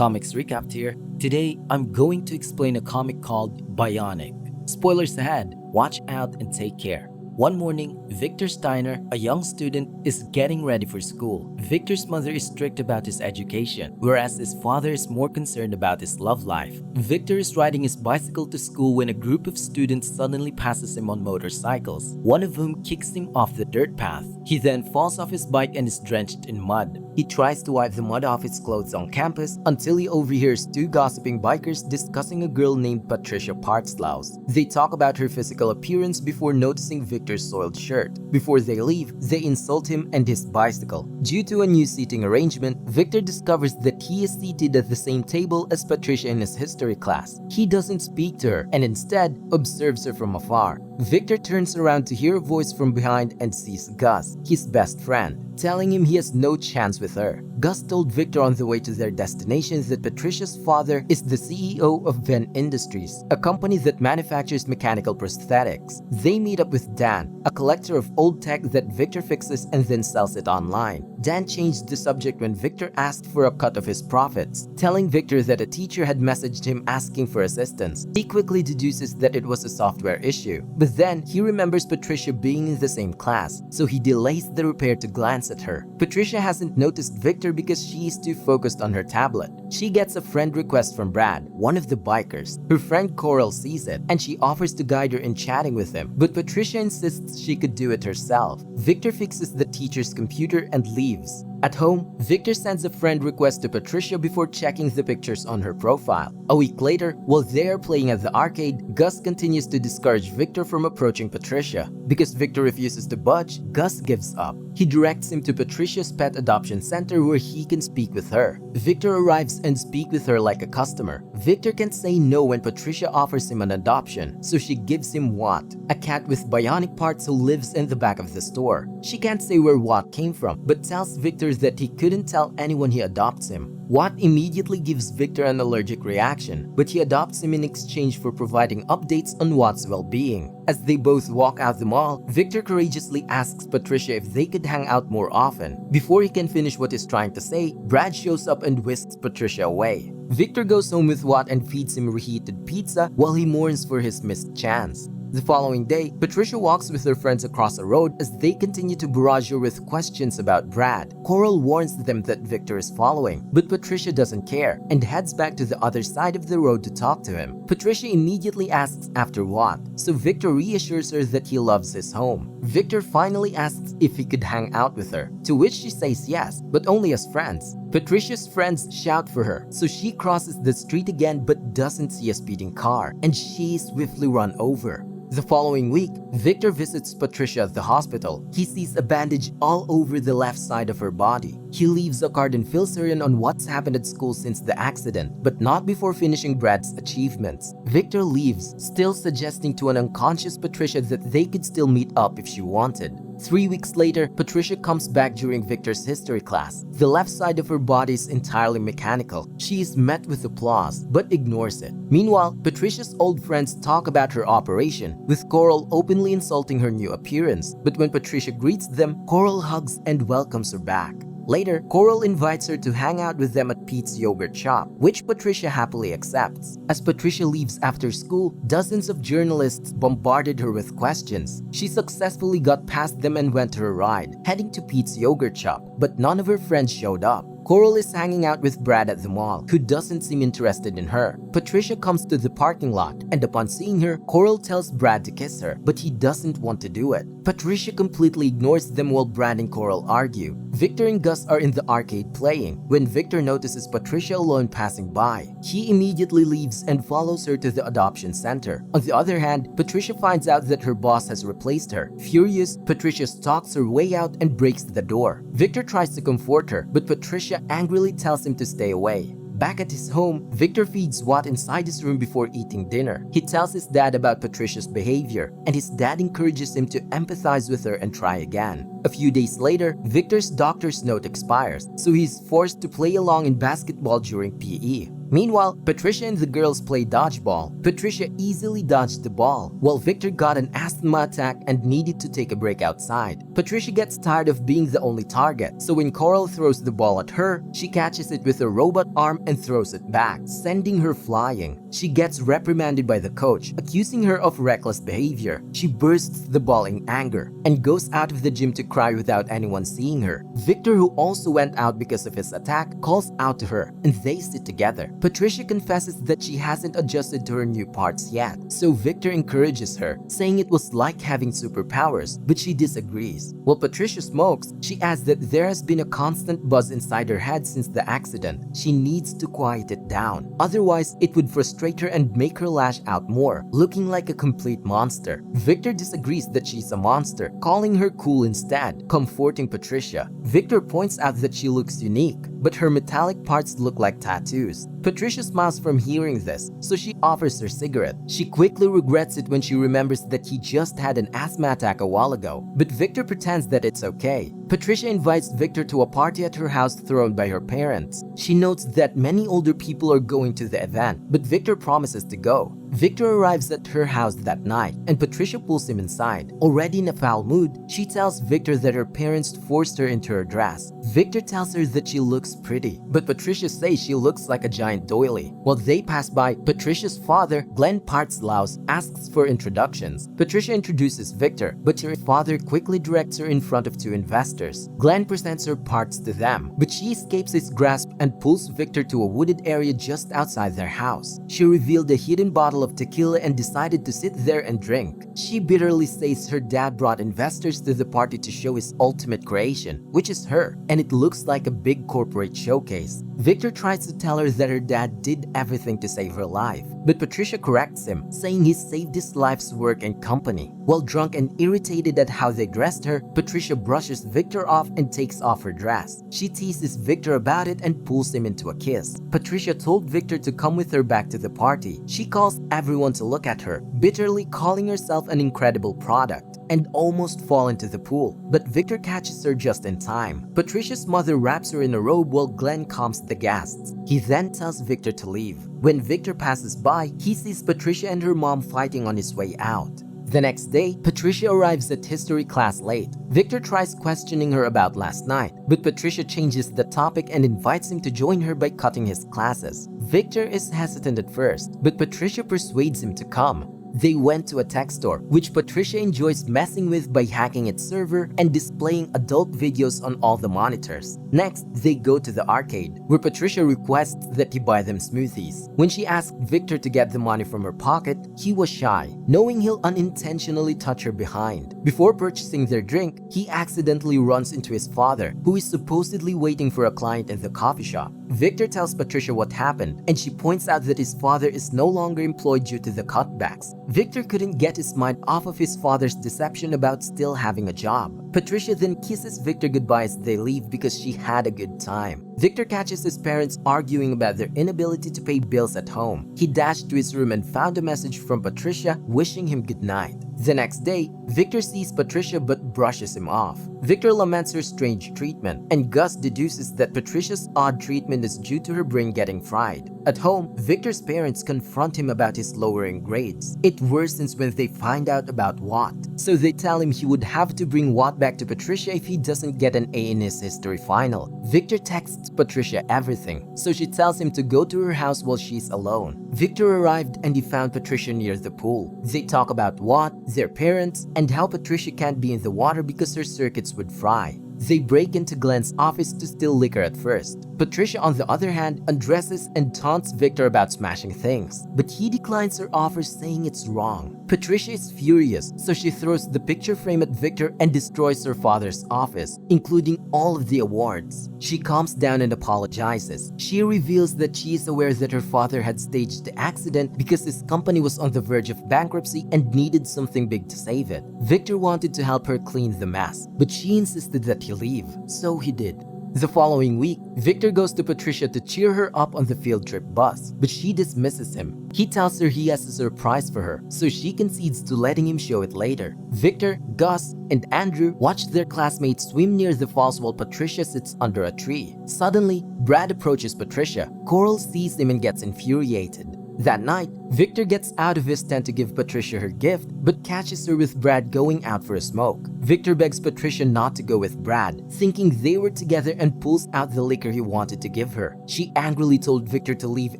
Comics Recap here. Today, I'm going to explain a comic called Bionic. Spoilers ahead, watch out and take care. One morning, Victor Steiner, a young student, is getting ready for school. Victor's mother is strict about his education, whereas his father is more concerned about his love life. Victor is riding his bicycle to school when a group of students suddenly passes him on motorcycles, one of whom kicks him off the dirt path. He then falls off his bike and is drenched in mud. He tries to wipe the mud off his clothes on campus until he overhears two gossiping bikers discussing a girl named Patricia Partzlaus. They talk about her physical appearance before noticing Victor's soiled shirt. Before they leave, they insult him and his bicycle. Due to a new seating arrangement, Victor discovers that he is seated at the same table as Patricia in his history class. He doesn't speak to her and instead observes her from afar. Victor turns around to hear a voice from behind and sees Gus, his best friend, telling him he has no chance with her. Gus told Victor on the way to their destination that Patricia's father is the CEO of Venn Industries, a company that manufactures mechanical prosthetics. They meet up with Dan, a collector of old tech that Victor fixes and then sells it online. Dan changed the subject when Victor asked for a cut of his profits, telling Victor that a teacher had messaged him asking for assistance. He quickly deduces that it was a software issue, but then he remembers Patricia being in the same class, so he delays the repair to glance at her. Patricia hasn't noticed Victor because she is too focused on her tablet. She gets a friend request from Brad, one of the bikers. Her friend Coral sees it, and she offers to guide her in chatting with him, but Patricia insists she could do it herself. Victor fixes the teacher's computer and leaves. At home, Victor sends a friend request to Patricia before checking the pictures on her profile. A week later, while they are playing at the arcade, Gus continues to discourage Victor from approaching Patricia. Because Victor refuses to budge, Gus gives up. He directs him to Patricia's pet adoption center where he can speak with her. Victor arrives and speaks with her like a customer. Victor can say no when Patricia offers him an adoption, so she gives him Watt, a cat with bionic parts who lives in the back of the store. She can't say where Watt came from, but tells Victor that he couldn't tell anyone he adopts him. Watt immediately gives Victor an allergic reaction, but he adopts him in exchange for providing updates on Watt's well-being. As they both walk out the mall, Victor courageously asks Patricia if they could hang out more often. Before he can finish what he's trying to say, Brad shows up and whisks Patricia away. Victor goes home with Watt and feeds him reheated pizza while he mourns for his missed chance. The following day, Patricia walks with her friends across a road as they continue to barrage her with questions about Brad. Coral warns them that Victor is following, but Patricia doesn't care and heads back to the other side of the road to talk to him. Patricia immediately asks after Watt, so Victor reassures her that he loves his home. Victor finally asks if he could hang out with her, to which she says yes, but only as friends. Patricia's friends shout for her, so she crosses the street again but doesn't see a speeding car, and she is swiftly run over. The following week, Victor visits Patricia at the hospital. He sees a bandage all over the left side of her body. He leaves a card and fills her in on what's happened at school since the accident, but not before finishing Brad's achievements. Victor leaves, still suggesting to an unconscious Patricia that they could still meet up if she wanted. 3 weeks later, Patricia comes back during Victor's history class. The left side of her body is entirely mechanical. She is met with applause, but ignores it. Meanwhile, Patricia's old friends talk about her operation, with Coral openly insulting her new appearance. But when Patricia greets them, Coral hugs and welcomes her back. Later, Coral invites her to hang out with them at Pete's yogurt shop, which Patricia happily accepts. As Patricia leaves after school, dozens of journalists bombarded her with questions. She successfully got past them and went to her ride, heading to Pete's yogurt shop, but none of her friends showed up. Coral is hanging out with Brad at the mall, who doesn't seem interested in her. Patricia comes to the parking lot, and upon seeing her, Coral tells Brad to kiss her, but he doesn't want to do it. Patricia completely ignores them while Brad and Coral argue. Victor and Gus are in the arcade playing, when Victor notices Patricia alone passing by. He immediately leaves and follows her to the adoption center. On the other hand, Patricia finds out that her boss has replaced her. Furious, Patricia stalks her way out and breaks the door. Victor tries to comfort her, but Patricia angrily tells him to stay away. Back at his home, Victor feeds Watt inside his room before eating dinner. He tells his dad about Patricia's behavior, and his dad encourages him to empathize with her and try again. A few days later, Victor's doctor's note expires, so he's forced to play along in basketball during PE. Meanwhile, Patricia and the girls play dodgeball. Patricia easily dodged the ball, while Victor got an asthma attack and needed to take a break outside. Patricia gets tired of being the only target, so when Coral throws the ball at her, she catches it with her robot arm and throws it back, sending her flying. She gets reprimanded by the coach, accusing her of reckless behavior. She bursts the ball in anger and goes out of the gym to cry without anyone seeing her. Victor, who also went out because of his attack, calls out to her and they sit together. Patricia confesses that she hasn't adjusted to her new parts yet, so Victor encourages her, saying it was like having superpowers, but she disagrees. While Patricia smokes, she adds that there has been a constant buzz inside her head since the accident. She needs to quiet it down, otherwise it would frustrate her and make her lash out more, looking like a complete monster. Victor disagrees that she's a monster, calling her cool instead, comforting Patricia. Victor points out that she looks unique, but her metallic parts look like tattoos. Patricia smiles from hearing this, so she offers her cigarette. She quickly regrets it when she remembers that he just had an asthma attack a while ago, but Victor pretends that it's okay. Patricia invites Victor to a party at her house thrown by her parents. She notes that many older people are going to the event, but Victor promises to go. Victor arrives at her house that night, and Patricia pulls him inside. Already in a foul mood, she tells Victor that her parents forced her into her dress. Victor tells her that she looks pretty, but Patricia says she looks like a giant doily. While they pass by, Patricia's father, Glenn Partzlaus, asks for introductions. Patricia introduces Victor, but her father quickly directs her in front of two investors. Glenn presents her parts to them, but she escapes his grasp and pulls Victor to a wooded area just outside their house. She revealed a hidden bottle of tequila and decided to sit there and drink. She bitterly says her dad brought investors to the party to show his ultimate creation, which is her, and it looks like a big corporate showcase. Victor tries to tell her that her dad did everything to save her life, but Patricia corrects him, saying he saved his life's work and company. While drunk and irritated at how they dressed her, Patricia brushes Victor off and takes off her dress. She teases Victor about it and pulls him into a kiss. Patricia told Victor to come with her back to the party. She calls everyone to look at her, bitterly calling herself an incredible product, and almost fall into the pool, but Victor catches her just in time. Patricia's mother wraps her in a robe while Glenn calms the guests. He then tells Victor to leave. When Victor passes by, he sees Patricia and her mom fighting on his way out. The next day, Patricia arrives at history class late. Victor tries questioning her about last night, but Patricia changes the topic and invites him to join her by cutting his classes. Victor is hesitant at first, but Patricia persuades him to come. They went to a tech store, which Patricia enjoys messing with by hacking its server and displaying adult videos on all the monitors. Next, they go to the arcade, where Patricia requests that he buy them smoothies. When she asked Victor to get the money from her pocket, he was shy, knowing he'll unintentionally touch her behind. Before purchasing their drink, he accidentally runs into his father, who is supposedly waiting for a client in the coffee shop. Victor tells Patricia what happened, and she points out that his father is no longer employed due to the cutbacks. Victor couldn't get his mind off of his father's deception about still having a job. Patricia then kisses Victor goodbye as they leave because she had a good time. Victor catches his parents arguing about their inability to pay bills at home. He dashed to his room and found a message from Patricia wishing him good night. The next day, Victor sees Patricia but brushes him off. Victor laments her strange treatment, and Gus deduces that Patricia's odd treatment is due to her brain getting fried. At home, Victor's parents confront him about his lowering grades. It worsens when they find out about Watt, so they tell him he would have to bring Watt back to Patricia if he doesn't get an A in his history final. Victor texts Patricia everything, so she tells him to go to her house while she's alone. Victor arrived and he found Patricia near the pool. They talk about Watt, their parents, and how Patricia can't be in the water because her circuits would fry. They break into Glenn's office to steal liquor at first. Patricia, on the other hand, undresses and taunts Victor about smashing things, but he declines her offer, saying it's wrong. Patricia is furious, so she throws the picture frame at Victor and destroys her father's office, including all of the awards. She calms down and apologizes. She reveals that she is aware that her father had staged the accident because his company was on the verge of bankruptcy and needed something big to save it. Victor wanted to help her clean the mess, but she insisted that he leave, so he did. The following week, Victor goes to Patricia to cheer her up on the field trip bus, but she dismisses him. He tells her he has a surprise for her, so she concedes to letting him show it later. Victor, Gus, and Andrew watch their classmates swim near the falls while Patricia sits under a tree. Suddenly, Brad approaches Patricia. Coral sees him and gets infuriated. That night, Victor gets out of his tent to give Patricia her gift, but catches her with Brad going out for a smoke. Victor begs Patricia not to go with Brad, thinking they were together, and pulls out the liquor he wanted to give her. She angrily told Victor to leave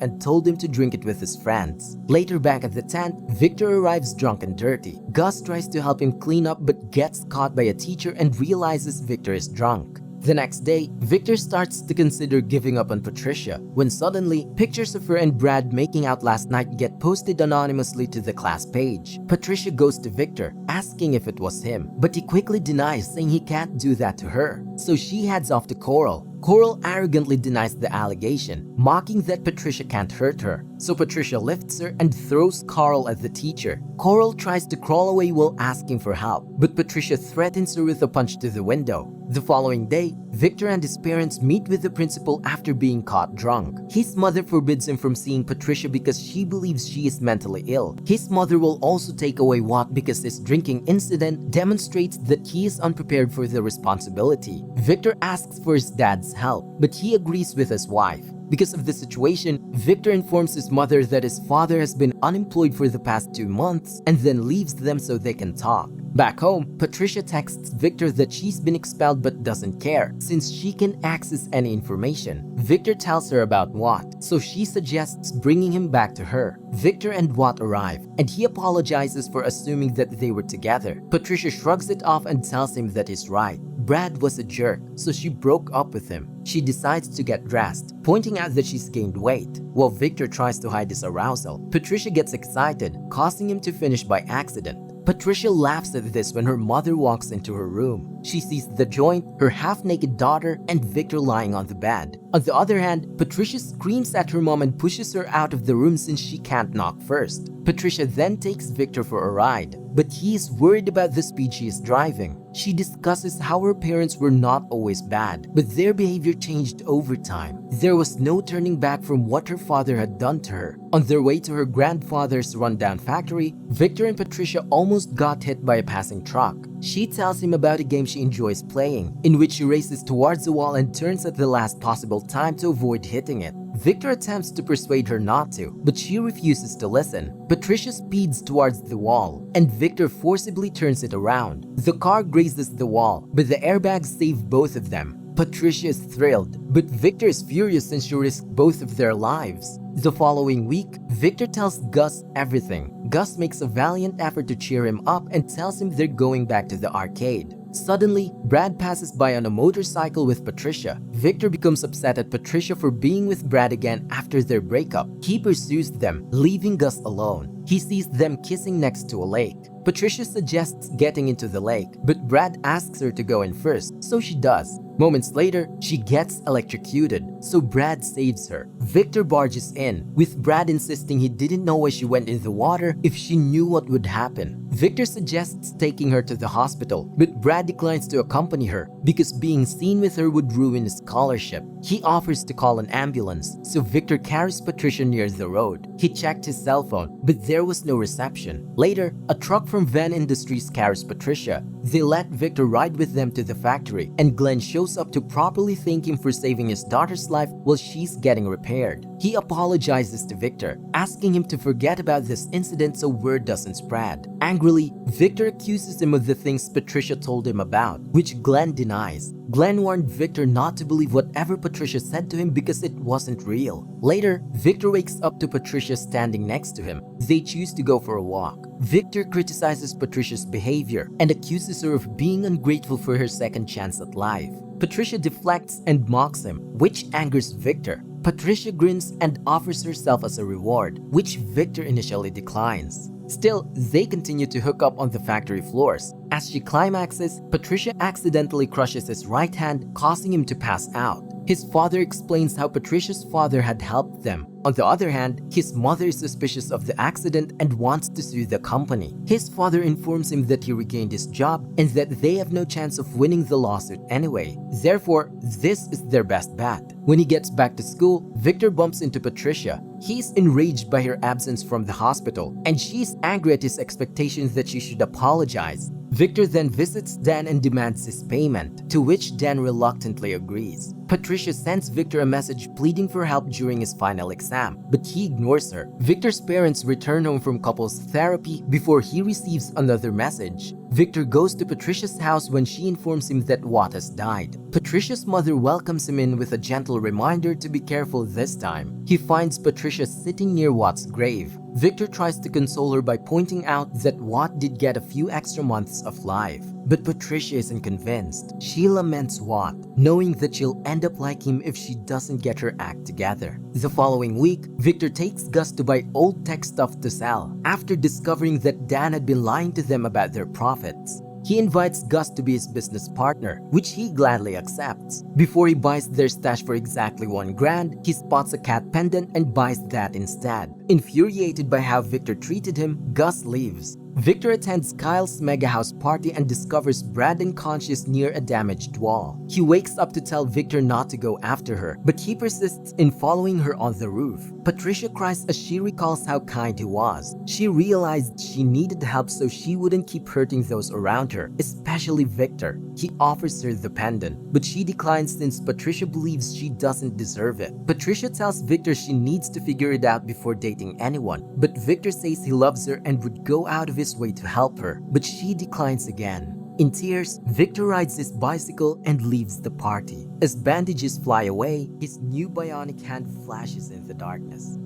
and told him to drink it with his friends. Later back at the tent, Victor arrives drunk and dirty. Gus tries to help him clean up but gets caught by a teacher and realizes Victor is drunk. The next day, Victor starts to consider giving up on Patricia, when suddenly, pictures of her and Brad making out last night get posted anonymously to the class page. Patricia goes to Victor, asking if it was him, but he quickly denies, saying he can't do that to her. So she heads off to Coral. Coral arrogantly denies the allegation, mocking that Patricia can't hurt her. So Patricia lifts her and throws Coral at the teacher. Coral tries to crawl away while asking for help, but Patricia threatens her with a punch to the window. The following day, Victor and his parents meet with the principal after being caught drunk. His mother forbids him from seeing Patricia because she believes she is mentally ill. His mother will also take away Watt because his drinking incident demonstrates that he is unprepared for the responsibility. Victor asks for his dad's help, but he agrees with his wife. Because of the situation, Victor informs his mother that his father has been unemployed for the past 2 months and then leaves them so they can talk. Back home, Patricia texts Victor that she's been expelled but doesn't care, since she can access any information. Victor tells her about Watt, so she suggests bringing him back to her. Victor and Watt arrive, and he apologizes for assuming that they were together. Patricia shrugs it off and tells him that he's right. Brad was a jerk, so she broke up with him. She decides to get dressed, pointing out that she's gained weight. While Victor tries to hide his arousal, Patricia gets excited, causing him to finish by accident. Patricia laughs at this when her mother walks into her room. She sees the joint, her half-naked daughter, and Victor lying on the bed. On the other hand, Patricia screams at her mom and pushes her out of the room since she can't knock first. Patricia then takes Victor for a ride, but he is worried about the speed she is driving. She discusses how her parents were not always bad, but their behavior changed over time. There was no turning back from what her father had done to her. On their way to her grandfather's rundown factory, Victor and Patricia almost got hit by a passing truck. She tells him about a game she enjoys playing, in which she races towards the wall and turns at the last possible time to avoid hitting it. Victor attempts to persuade her not to, but she refuses to listen. Patricia speeds towards the wall, and Victor forcibly turns it around. The car grazes the wall, but the airbags save both of them. Patricia is thrilled, but Victor is furious since she risked both of their lives. The following week, Victor tells Gus everything. Gus makes a valiant effort to cheer him up and tells him they're going back to the arcade. Suddenly, Brad passes by on a motorcycle with Patricia. Victor becomes upset at Patricia for being with Brad again after their breakup. He pursues them, leaving Gus alone. He sees them kissing next to a lake. Patricia suggests getting into the lake, but Brad asks her to go in first, so she does. Moments later, she gets electrocuted, so Brad saves her. Victor barges in, with Brad insisting he didn't know why she went in the water if she knew what would happen. Victor suggests taking her to the hospital, but Brad declines to accompany her because being seen with her would ruin his scholarship. He offers to call an ambulance, so Victor carries Patricia near the road. He checked his cell phone, but there was no reception. Later, a truck from Van Industries carries Patricia. They let Victor ride with them to the factory, and Glenn shows up to properly thank him for saving his daughter's life while she's getting repaired. He apologizes to Victor, asking him to forget about this incident so word doesn't spread. Angrily, Victor accuses him of the things Patricia told him about, which Glenn denies. Glenn warned Victor not to believe whatever Patricia said to him because it wasn't real. Later, Victor wakes up to Patricia standing next to him. They choose to go for a walk. Victor criticizes Patricia's behavior and accuses her of being ungrateful for her second chance at life. Patricia deflects and mocks him, which angers Victor. Patricia grins and offers herself as a reward, which Victor initially declines. Still, they continue to hook up on the factory floors. As she climaxes, Patricia accidentally crushes his right hand, causing him to pass out. His father explains how Patricia's father had helped them. On the other hand, his mother is suspicious of the accident and wants to sue the company. His father informs him that he regained his job and that they have no chance of winning the lawsuit anyway. Therefore, this is their best bet. When he gets back to school, Victor bumps into Patricia. He's enraged by her absence from the hospital, and she's angry at his expectations that she should apologize. Victor then visits Dan and demands his payment, to which Dan reluctantly agrees. Patricia sends Victor a message pleading for help during his final exam, but he ignores her. Victor's parents return home from couples therapy before he receives another message. Victor goes to Patricia's house when she informs him that Watt has died. Patricia's mother welcomes him in with a gentle reminder to be careful this time. He finds Patricia sitting near Watt's grave. Victor tries to console her by pointing out that Watt did get a few extra months of life. But Patricia isn't convinced. She laments Watt, knowing that she'll end up like him if she doesn't get her act together. The following week, Victor takes Gus to buy old tech stuff to sell, after discovering that Dan had been lying to them about their profits. He invites Gus to be his business partner, which he gladly accepts. Before he buys their stash for exactly $1,000, he spots a cat pendant and buys that instead. Infuriated by how Victor treated him, Gus leaves. Victor attends Kyle's mega house party and discovers Brad unconscious near a damaged wall. He wakes up to tell Victor not to go after her, but he persists in following her on the roof. Patricia cries as she recalls how kind he was. She realized she needed help so she wouldn't keep hurting those around her, especially Victor. He offers her the pendant, but she declines since Patricia believes she doesn't deserve it. Patricia tells Victor she needs to figure it out before dating anyone, but Victor says he loves her and would go out of his way to help her, but she declines again. In tears, Victor rides his bicycle and leaves the party. As bandages fly away, his new bionic hand flashes in the darkness.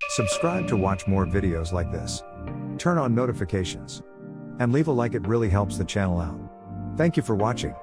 Subscribe to watch more videos like this. Turn on notifications. And leave a like, it really helps the channel out. Thank you for watching.